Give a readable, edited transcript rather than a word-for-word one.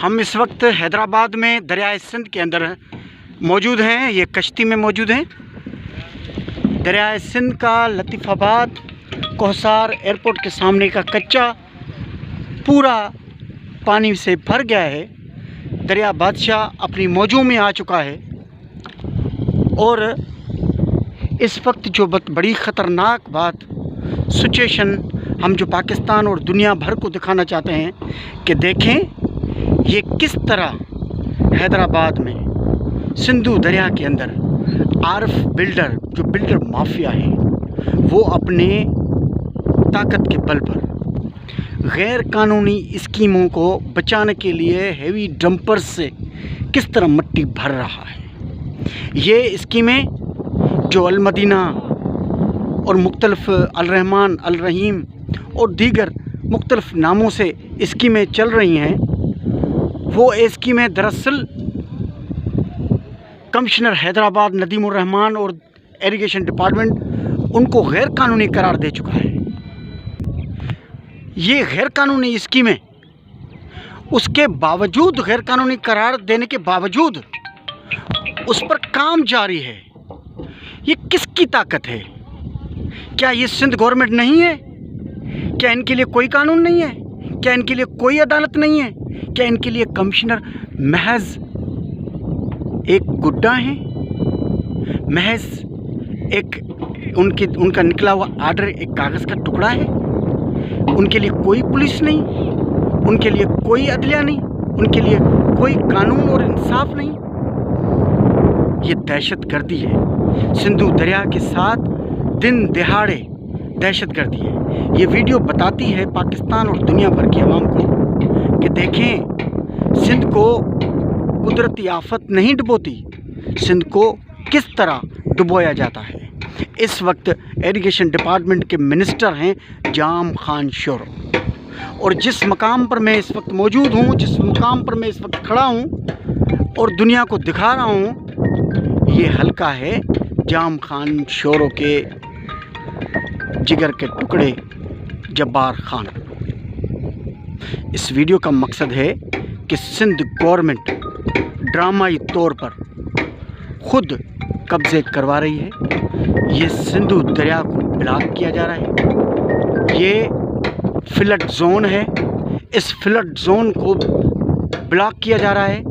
ہم اس وقت حیدرآباد میں دریائے سندھ کے اندر موجود ہیں. یہ کشتی میں موجود ہیں. دریائے سندھ کا لطیف آباد کوہسار ایئرپورٹ کے سامنے کا کچا پورا پانی سے بھر گیا ہے. دریا بادشاہ اپنی موجوں میں آ چکا ہے اور اس وقت جو بڑی خطرناک بات سچویشن ہم جو پاکستان اور دنیا بھر کو دکھانا چاہتے ہیں کہ دیکھیں یہ کس طرح حیدرآباد میں سندھو دریا کے اندر عارف بلڈر جو بلڈر مافیا ہے وہ اپنے طاقت کے بل پر غیر قانونی اسکیموں کو بچانے کے لیے ہیوی ڈمپر سے کس طرح مٹی بھر رہا ہے. یہ اسکیمیں جو المدینہ اور مختلف الرحمن الرحیم اور دیگر مختلف ناموں سے اسکیمیں چل رہی ہیں وہ اسکیمیں دراصل کمشنر حیدرآباد ندیم الرحمان اور ایریگیشن ڈپارٹمنٹ ان کو غیر قانونی قرار دے چکا ہے. یہ غیر قانونی اسکیمیں اس کے باوجود غیر قانونی قرار دینے کے باوجود اس پر کام جاری ہے. یہ کس کی طاقت ہے؟ کیا یہ سندھ گورنمنٹ نہیں ہے؟ کیا ان کے لیے کوئی قانون نہیں ہے؟ کیا ان کے لیے کوئی عدالت نہیں ہے؟ کیا ان کے لیے کمشنر محض ایک گڈا ہیں؟ محض ایک ان کا نکلا ہوا آرڈر ایک کاغذ کا ٹکڑا ہے؟ ان کے لیے کوئی پولیس نہیں، ان کے لیے کوئی عدلیہ نہیں، ان کے لیے کوئی قانون اور انصاف نہیں. یہ دہشت گردی ہے. سندھو دریا کے ساتھ دن دہاڑے دہشت گردی ہے. یہ ویڈیو بتاتی ہے پاکستان اور دنیا بھر کی عوام کو کہ دیکھیں سندھ کو قدرتی آفت نہیں ڈبوتی، سندھ کو کس طرح ڈبویا جاتا ہے. اس وقت ایریگیشن ڈپارٹمنٹ کے منسٹر ہیں جام خان شورو، اور جس مقام پر میں اس وقت موجود ہوں، جس مقام پر میں اس وقت کھڑا ہوں اور دنیا کو دکھا رہا ہوں، یہ حلقہ ہے جام خان شورو کے جگر کے ٹکڑے جبار خان. اس ویڈیو کا مقصد ہے کہ سندھ گورنمنٹ ڈرامائی طور پر خود قبضے کروا رہی ہے. یہ سندھو دریا کو بلاک کیا جا رہا ہے. یہ فلڈ زون ہے. اس فلڈ زون کو بلاک کیا جا رہا ہے.